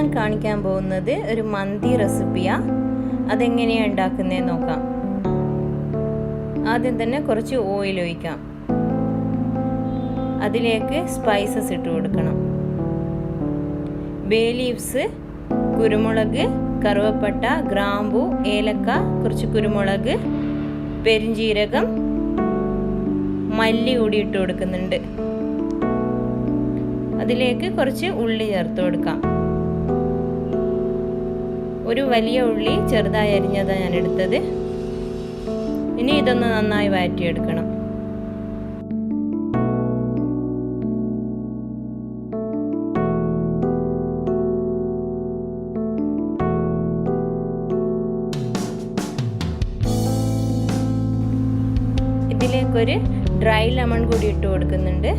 ഞാൻ കാണിക്കാൻ പോകുന്നത് ഒരു മന്തി റെസിപ്പിയാണ്. അതെങ്ങനെയാണ് ഉണ്ടാക്കുന്നതെന്ന് നോക്കാം. ആദ്യം തന്നെ കുറച്ച് ഓയിൽ ഒഴിക്കാം. അതിലേക്ക് സ്പൈസസ് ഇട്ട് കൊടുക്കണം. ബേ ലീവ്സ്, കുരുമുളക്, കറുവപ്പട്ട, ഗ്രാമ്പു, ഏലക്ക, കുറച്ച് കുരുമുളക്, പെരിഞ്ജീരകം, മല്ലി കൂടി ഇട്ട് കൊടുക്കുന്നുണ്ട്. അതിലേക്ക് കുറച്ച് ഉള്ളി ചേർത്ത് കൊടുക്കാം. ഒരു വലിയ ഉള്ളി ചെറുതായി അരിഞ്ഞതാണ് ഞാൻ എടുത്തത്. ഇനി ഇതൊന്ന് നന്നായി വഴറ്റിയെടുക്കണം. ഇതിലേക്കൊരു ഡ്രൈ ലെമൺ കൂടി ഇട്ട് കൊടുക്കുന്നുണ്ട്.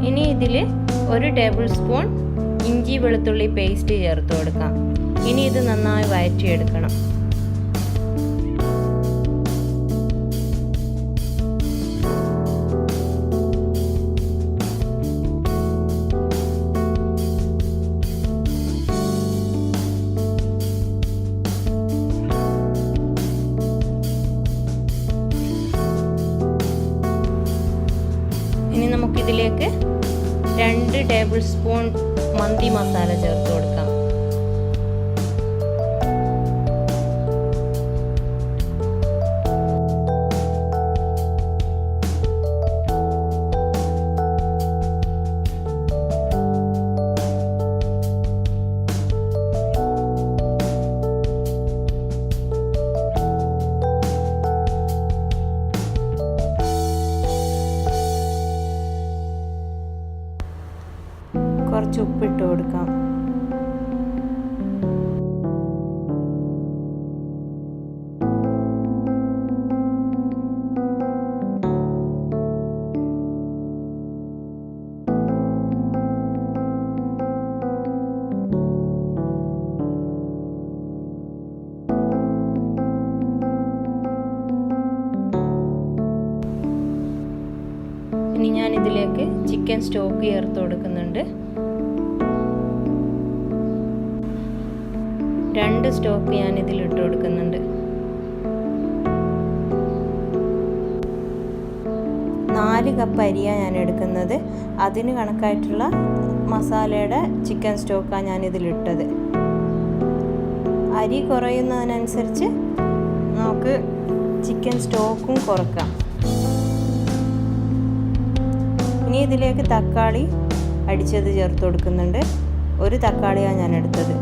ഇനി ഇതിൽ 1 ടേബിൾ സ്പൂൺ ഇഞ്ചി വെളുത്തുള്ളി പേസ്റ്റ് ചേർത്ത് കൊടുക്കാം. ഇനി ഇത് നന്നായി വഴറ്റിയെടുക്കണം. ഇനി നമുക്കിതിലേക്ക് 2 ടേബിൾ സ്പൂൺ മന്തി മസാല ചേർത്ത് കൊടുക്കാം. കുറച്ച് ഉപ്പിട്ട് കൊടുക്കാം. ഇനി ഞാൻ ഇതിലേക്ക് ചിക്കൻ സ്റ്റോക്ക് ചേർത്ത് കൊടുക്കുന്നുണ്ട്. 2 സ്റ്റോക്ക് ഞാൻ ഇതിലിട്ട് കൊടുക്കുന്നുണ്ട്. 4 കപ്പ് അരിയാണ് ഞാൻ എടുക്കുന്നത്. അതിന് കണക്കായിട്ടുള്ള മസാലയുടെ ചിക്കൻ സ്റ്റോക്കാണ് ഞാൻ ഇതിലിട്ടത്. അരി കുറയുന്നതിനനുസരിച്ച് നമുക്ക് ചിക്കൻ സ്റ്റോക്കും കുറക്കാം. ഇനി ഇതിലേക്ക് തക്കാളി അടിച്ചത് ചേർത്ത് കൊടുക്കുന്നുണ്ട്. 1 തക്കാളിയാണ് ഞാൻ എടുത്തത്.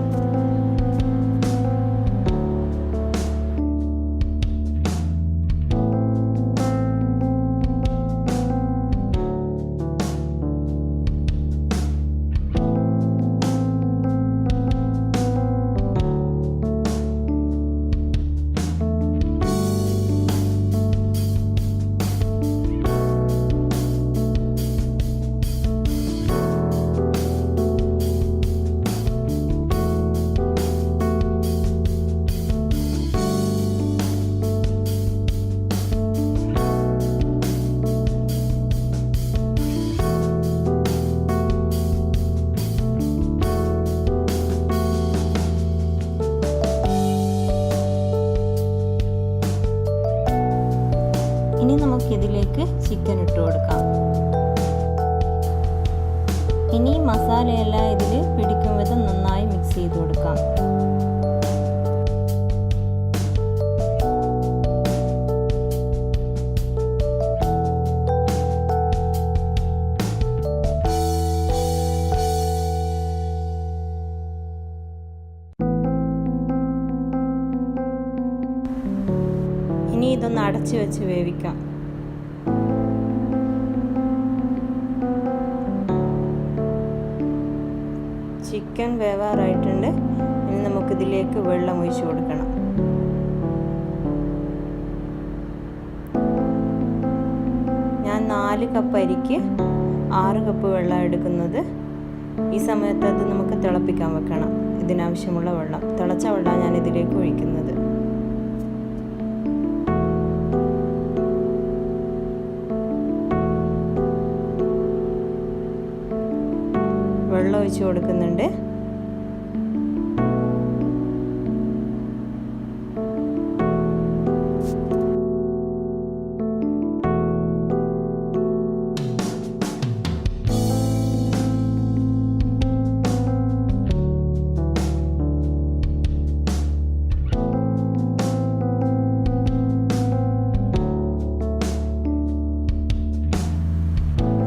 ഇനി നമുക്കിതിലേക്ക് ചിക്കൻ ഇട്ട് കൊടുക്കാം. ഇനി മസാലയെല്ലാം ഇതിൽ പിടിക്കും വിധം നന്നായി മിക്സ് ചെയ്ത് കൊടുക്കാം. ഇനി ഇതൊന്ന് അടച്ചു വെച്ച് വേവിക്കാം. ചിക്കൻ വേവാറായിട്ടുണ്ട്. ഇനി നമുക്കിതിലേക്ക് വെള്ളം ഒഴിച്ച് കൊടുക്കണം. ഞാൻ 4 കപ്പ് അരിക്ക് 6 കപ്പ് വെള്ളം എടുക്കുന്നത്. ഈ സമയത്ത് അത് നമുക്ക് തിളപ്പിക്കാൻ വെക്കണം. ഇതിനാവശ്യമുള്ള വെള്ളം, തിളച്ച വെള്ളം ഞാൻ ഇതിലേക്ക് ഒഴിക്കുന്നത്. വെള്ളം ഒഴിച്ച് കൊടുക്കുന്നുണ്ട്.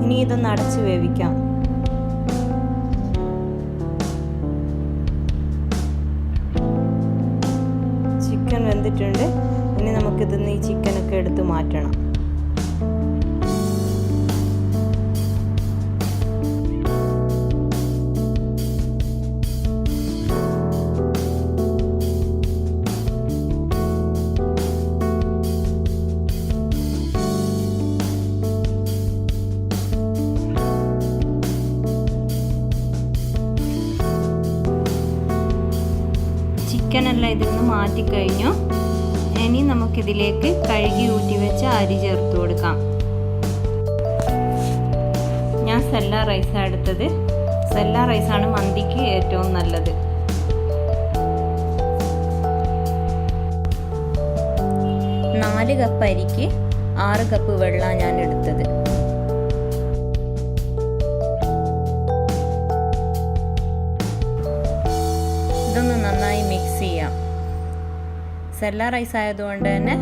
ഇനി ഇതൊന്ന് അടച്ച് വേവിക്കാം. ചിക്കൻ വെന്തിട്ടുണ്ട്. ഇനി നമുക്കിതിന്ന് ഈ ചിക്കനൊക്കെ എടുത്ത് മാറ്റണം. ചിക്കനെല്ലാം ഇതിൽ നിന്ന് മാറ്റിക്കഴിഞ്ഞു. ഇനി നമുക്കിതിലേക്ക് കഴുകി ഊറ്റി വെച്ച അരി ചേർത്ത് കൊടുക്കാം. ഞാൻ സെല്ല റൈസാണ് എടുത്തത്. സെല്ല റൈസാണ് മന്തിക്ക് ഏറ്റവും നല്ലത്. നാല് കപ്പ് അരിക്ക് 6 കപ്പ് വെള്ളമാണ് ഞാൻ എടുത്തത്. ഇതൊന്ന് നന്നായി മിക്സ് ചെയ്യാം. സെല്ല റൈസ് ആയതുകൊണ്ട് തന്നെ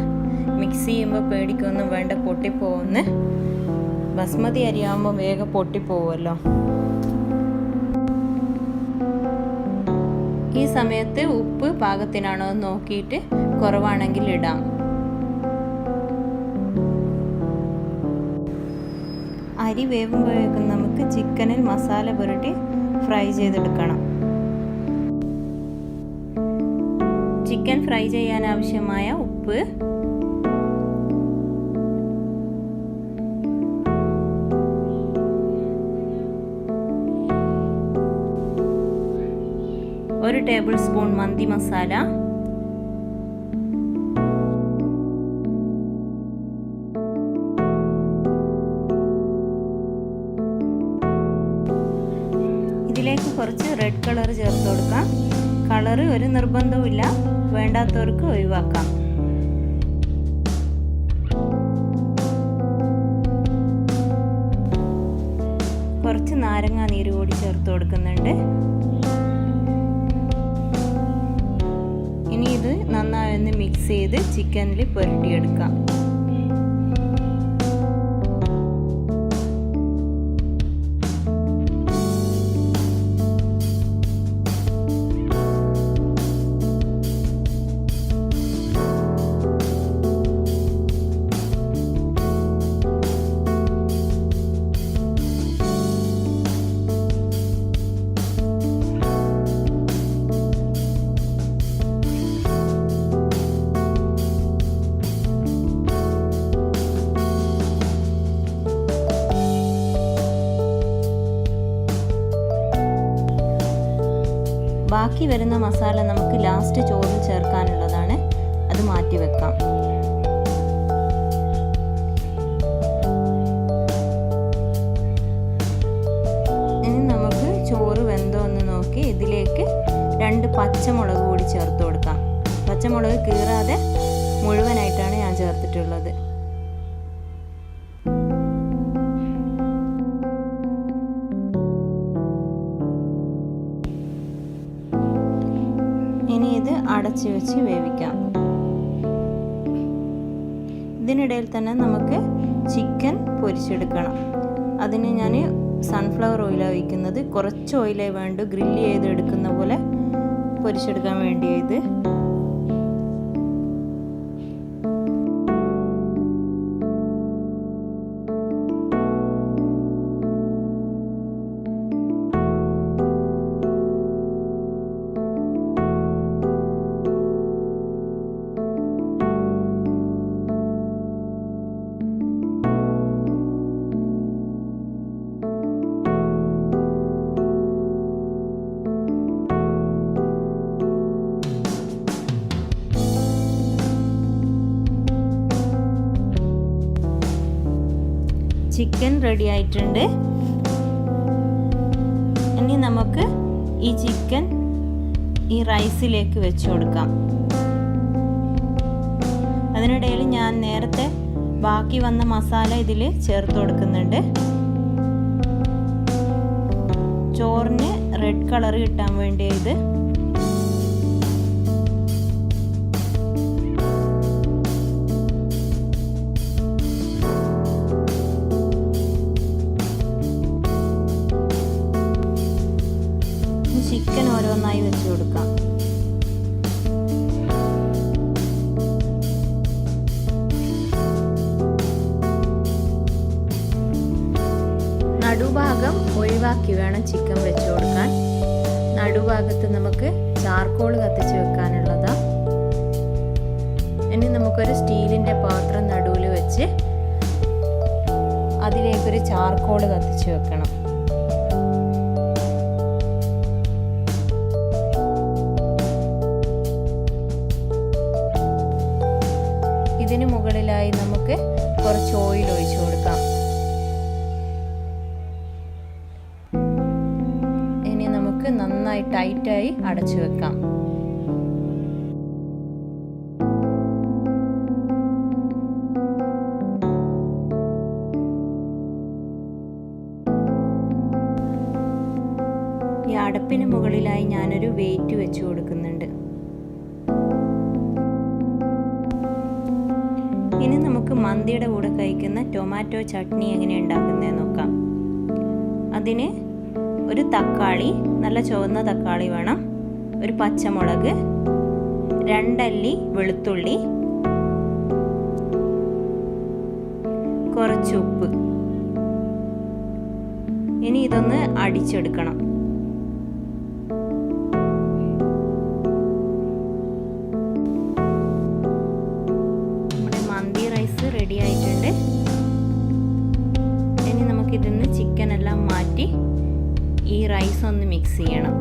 മിക്സ് ചെയ്യുമ്പോൾ പേടിക്കൊന്നും വേണ്ട, പൊട്ടിപ്പോകുന്നു. ബസ്മതി അരിയാകുമ്പോൾ വേഗം പൊട്ടിപ്പോവുമല്ലോ. ഈ സമയത്ത് ഉപ്പ് പാകത്തിനാണോ എന്ന് നോക്കിയിട്ട് കുറവാണെങ്കിൽ ഇടാം. അരി വേവുമ്പോഴേക്കും നമുക്ക് ചിക്കനിൽ മസാല പുരട്ടി ഫ്രൈ ചെയ്തെടുക്കണം. ചിക്കൻ ഫ്രൈ ചെയ്യാൻ ആവശ്യമായ ഉപ്പ്, ഒരു ടേബിൾ സ്പൂൺ മന്തി മസാല, ഇതിലേക്ക് കുറച്ച് റെഡ് കളർ ചേർത്ത് കൊടുക്കാം. കളറ് ഒരു നിർബന്ധവുമില്ല, വേണ്ടാത്തവർക്ക് ഒഴിവാക്കാം. കുറച്ച് നാരങ്ങ നീര് കൂടി ചേർത്ത് കൊടുക്കുന്നുണ്ട്. ഇനി ഇത് നന്നായി ഒന്ന് മിക്സ് ചെയ്ത് ചിക്കനിൽ പുരട്ടിയെടുക്കാം. ബാക്കി വരുന്ന മസാല നമുക്ക് ലാസ്റ്റ് ചോറിൽ ചേർക്കാനുള്ളതാണ്. അത് മാറ്റി വെക്കാം. ഇനി നമുക്ക് ചോറ് വെന്തോ എന്ന് നോക്കി ഇതിലേക്ക് 2 പച്ചമുളക് കൂടി ചേർത്ത് കൊടുക്കാം. പച്ചമുളക് കീറാതെ മുഴുവനായിട്ടാണ് ഞാൻ ചേർത്തിട്ടുള്ളത്. ഇനി ഇത് അടച്ചു വെച്ച് വേവിക്കാം. ഇതിനിടയിൽ തന്നെ നമുക്ക് ചിക്കൻ പൊരിച്ചെടുക്കണം. അതിന് ഞാൻ സൺഫ്ലവർ ഓയിലാണ് ഒഴിക്കുന്നത്. കുറച്ച് ഓയിലേ വേണ്ടു, ഗ്രില്ല് ചെയ്ത് എടുക്കുന്ന പോലെ പൊരിച്ചെടുക്കാൻ വേണ്ടി. ഇത് ചിക്കൻ റെഡി ആയിട്ടുണ്ട്. ഇനി നമുക്ക് ഈ ചിക്കൻ ഈ റൈസിലേക്ക് വെച്ച് കൊടുക്കാം. അതിനിടയിൽ ഞാൻ നേരത്തെ ബാക്കി വന്ന മസാല ഇതിൽ ചേർത്ത് കൊടുക്കുന്നുണ്ട്. ചോറിന് റെഡ് കളർ കിട്ടാൻ വേണ്ടി ഇത് ചിക്കൻ ഓരോന്നായി വെച്ച് കൊടുക്കാം. നടുഭാഗം ഒഴിവാക്കി വേണം ചിക്കൻ വെച്ച് കൊടുക്കാൻ. നടുഭാഗത്ത് നമുക്ക് ചാർക്കോൾ കത്തിച്ച് വെക്കാനുള്ളതാ. ഇനി നമുക്കൊരു സ്റ്റീലിൻ്റെ പാത്രം നടുവിൽ വെച്ച് അതിലേക്കൊരു ചാർക്കോൾ കത്തിച്ച് വെക്കണം. ഇതിന് മുകളിലായി നമുക്ക് കുറച്ച് ഓയിൽ ഒഴിച്ചു കൊടുക്കാം. ഇനി നമുക്ക് നന്നായി ടൈറ്റായി അടച്ചു വെക്കാം. ഈ അടപ്പിന് മുകളിലായി ഞാനൊരു വെയിറ്റ് വെച്ച് കൊടുക്കുന്നുണ്ട്. ഇനി നമുക്ക് മന്തിയുടെ കൂടെ കഴിക്കുന്ന ടൊമാറ്റോ ചട്നി എങ്ങനെ ഉണ്ടാക്കുന്നതെന്ന് നോക്കാം. അതിന് ഒരു തക്കാളി, നല്ല ചുവന്ന തക്കാളി വേണം, ഒരു പച്ചമുളക്, 2 അല്ലി വെളുത്തുള്ളി, കുറച്ച് ഉപ്പ്. ഇനി ഇതൊന്ന് അടിച്ചെടുക്കണം. റെഡി ആയിട്ടുണ്ട്. ഇനി നമുക്കിതിന്ന് ചിക്കൻ എല്ലാം മാറ്റി ഈ റൈസ് ഒന്ന് മിക്സ് ചെയ്യണം.